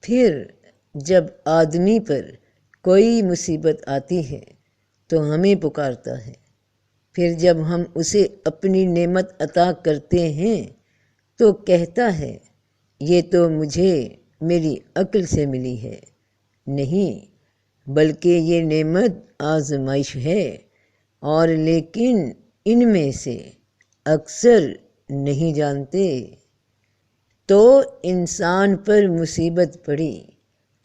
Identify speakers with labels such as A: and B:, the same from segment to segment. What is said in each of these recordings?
A: پھر جب آدمی پر کوئی مصیبت آتی ہے تو ہمیں پکارتا ہے، پھر جب ہم اسے اپنی نعمت عطا کرتے ہیں تو کہتا ہے یہ تو مجھے میری عقل سے ملی ہے۔ نہیں، بلکہ یہ نعمت آزمائش ہے، اور لیکن ان میں سے اکثر نہیں جانتے۔ تو انسان پر مصیبت پڑی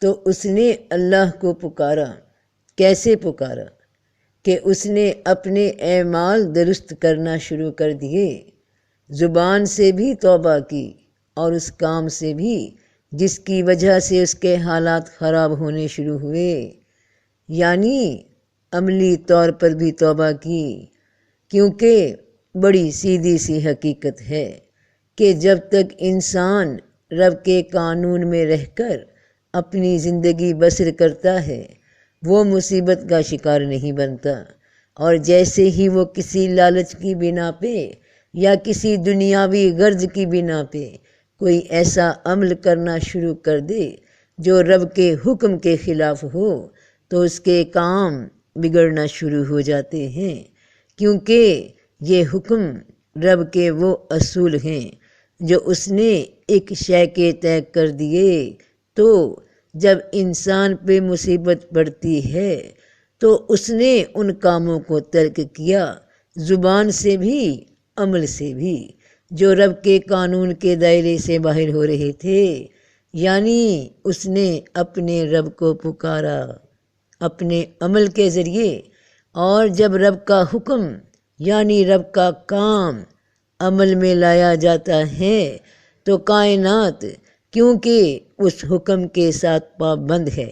A: تو اس نے اللہ کو پکارا۔ کیسے پکارا؟ کہ اس نے اپنے اعمال درست کرنا شروع کر دیے، زبان سے بھی توبہ کی اور اس کام سے بھی جس کی وجہ سے اس کے حالات خراب ہونے شروع ہوئے، یعنی عملی طور پر بھی توبہ کی، کیونکہ بڑی سیدھی سی حقیقت ہے کہ جب تک انسان رب کے قانون میں رہ کر اپنی زندگی بسر کرتا ہے وہ مصیبت کا شکار نہیں بنتا، اور جیسے ہی وہ کسی لالچ کی بنا پہ یا کسی دنیاوی غرض کی بنا پہ کوئی ایسا عمل کرنا شروع کر دے جو رب کے حکم کے خلاف ہو تو اس کے کام بگڑنا شروع ہو جاتے ہیں، کیونکہ یہ حکم رب کے وہ اصول ہیں جو اس نے ایک شے کے طے کر دیے۔ تو جب انسان پہ مصیبت پڑتی ہے تو اس نے ان کاموں کو ترک کیا، زبان سے بھی عمل سے بھی، جو رب کے قانون کے دائرے سے باہر ہو رہے تھے، یعنی اس نے اپنے رب کو پکارا اپنے عمل کے ذریعے، اور جب رب کا حکم یعنی رب کا کام عمل میں لایا جاتا ہے تو کائنات کیونکہ اس حکم کے ساتھ پابند ہے،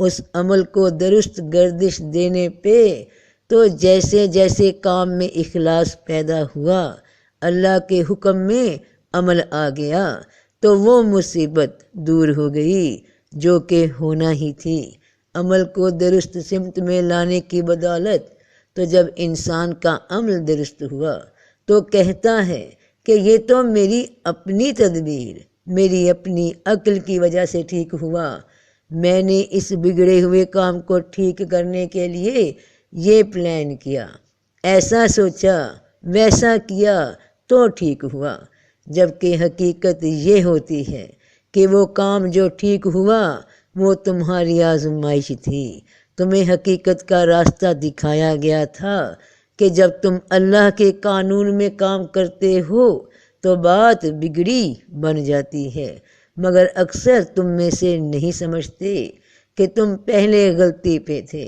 A: اس عمل کو درست گردش دینے پہ تو جیسے جیسے کام میں اخلاص پیدا ہوا، اللہ کے حکم میں عمل آ گیا تو وہ مصیبت دور ہو گئی جو کہ ہونا ہی تھی۔ عمل کو درست سمت میں لانے کی بدولت تو جب انسان کا عمل درست ہوا تو کہتا ہے کہ یہ تو میری اپنی تدبیر، میری اپنی عقل کی وجہ سے ٹھیک ہوا، میں نے اس بگڑے ہوئے کام کو ٹھیک کرنے کے لیے یہ پلان کیا، ایسا سوچا، ویسا کیا تو ٹھیک ہوا، جبکہ حقیقت یہ ہوتی ہے کہ وہ کام جو ٹھیک ہوا وہ تمہاری آزمائش تھی، تمہیں حقیقت کا راستہ دکھایا گیا تھا کہ جب تم اللہ کے قانون میں کام کرتے ہو تو بات بگڑی بن جاتی ہے، مگر اکثر تم میں سے نہیں سمجھتے کہ تم پہلے غلطی پہ تھے،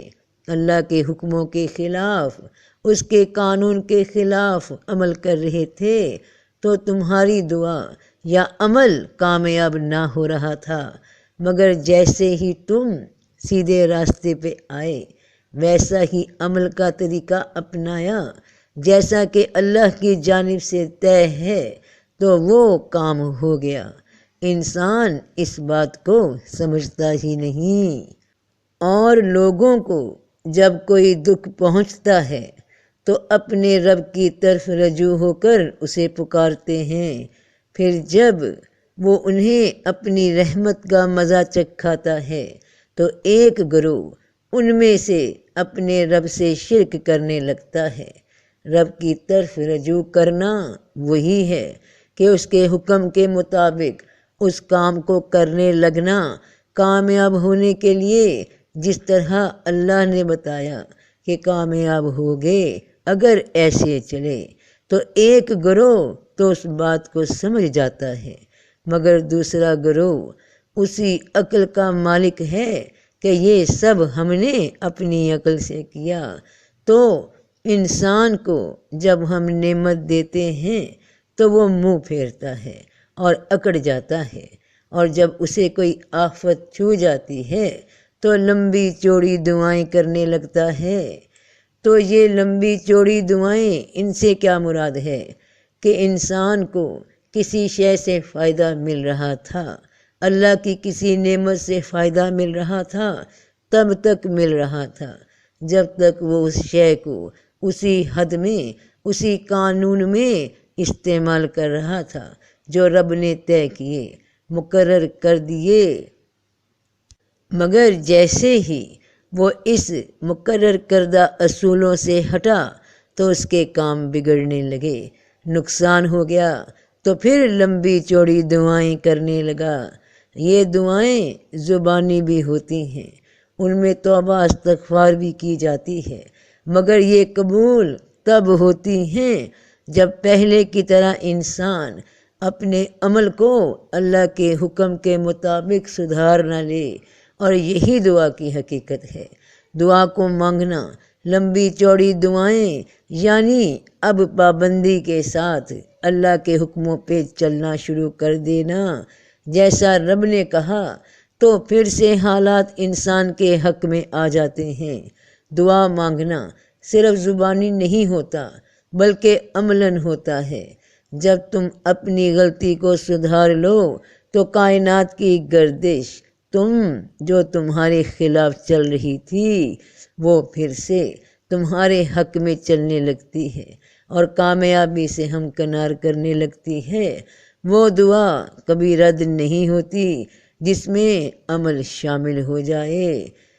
A: اللہ کے حکموں کے خلاف، اس کے قانون کے خلاف عمل کر رہے تھے، تو تمہاری دعا یا عمل کامیاب نہ ہو رہا تھا، مگر جیسے ہی تم سیدھے راستے پہ آئے ویسا ہی عمل کا طریقہ اپنایا جیسا کہ اللہ کی جانب سے طے ہے تو وہ کام ہو گیا۔ انسان اس بات کو سمجھتا ہی نہیں، اور لوگوں کو جب کوئی دکھ پہنچتا ہے تو اپنے رب کی طرف رجوع ہو کر اسے پکارتے ہیں، پھر جب وہ انہیں اپنی رحمت کا مزہ چکھاتا ہے تو ایک گروہ ان میں سے اپنے رب سے شرک کرنے لگتا ہے۔ رب کی طرف رجوع کرنا وہی ہے کہ اس کے حکم کے مطابق اس کام کو کرنے لگنا، کامیاب ہونے کے لیے جس طرح اللہ نے بتایا کہ کامیاب ہوگے اگر ایسے چلے، تو ایک گروہ تو اس بات کو سمجھ جاتا ہے، مگر دوسرا گروہ اسی عقل کا مالک ہے کہ یہ سب ہم نے اپنی عقل سے کیا۔ تو انسان کو جب ہم نعمت دیتے ہیں تو وہ منہ پھیرتا ہے اور اکڑ جاتا ہے، اور جب اسے کوئی آفت چھو جاتی ہے تو لمبی چوڑی دعائیں کرنے لگتا ہے۔ تو یہ لمبی چوڑی دعائیں ان سے کیا مراد ہے کہ انسان کو کسی شے سے فائدہ مل رہا تھا، اللہ کی کسی نعمت سے فائدہ مل رہا تھا، تب تک مل رہا تھا جب تک وہ اس شے کو اسی حد میں، اسی قانون میں استعمال کر رہا تھا جو رب نے طے کیے، مقرر کر دیے۔ مگر جیسے ہی وہ اس مقرر کردہ اصولوں سے ہٹا تو اس کے کام بگڑنے لگے، نقصان ہو گیا، تو پھر لمبی چوڑی دعائیں کرنے لگا۔ یہ دعائیں زبانی بھی ہوتی ہیں، ان میں توبہ استغفار بھی کی جاتی ہے، مگر یہ قبول تب ہوتی ہیں جب پہلے کی طرح انسان اپنے عمل کو اللہ کے حکم کے مطابق سدھار نہ لے، اور یہی دعا کی حقیقت ہے۔ دعا کو مانگنا، لمبی چوڑی دعائیں، یعنی اب پابندی کے ساتھ اللہ کے حکموں پہ چلنا شروع کر دینا جیسا رب نے کہا، تو پھر سے حالات انسان کے حق میں آ جاتے ہیں۔ دعا مانگنا صرف زبانی نہیں ہوتا بلکہ عملاً ہوتا ہے۔ جب تم اپنی غلطی کو سدھار لو تو کائنات کی گردش جو تمہارے خلاف چل رہی تھی وہ پھر سے تمہارے حق میں چلنے لگتی ہے اور کامیابی سے ہمکنار کرنے لگتی ہے۔ وہ دعا کبھی رد نہیں ہوتی جس میں عمل شامل ہو جائے۔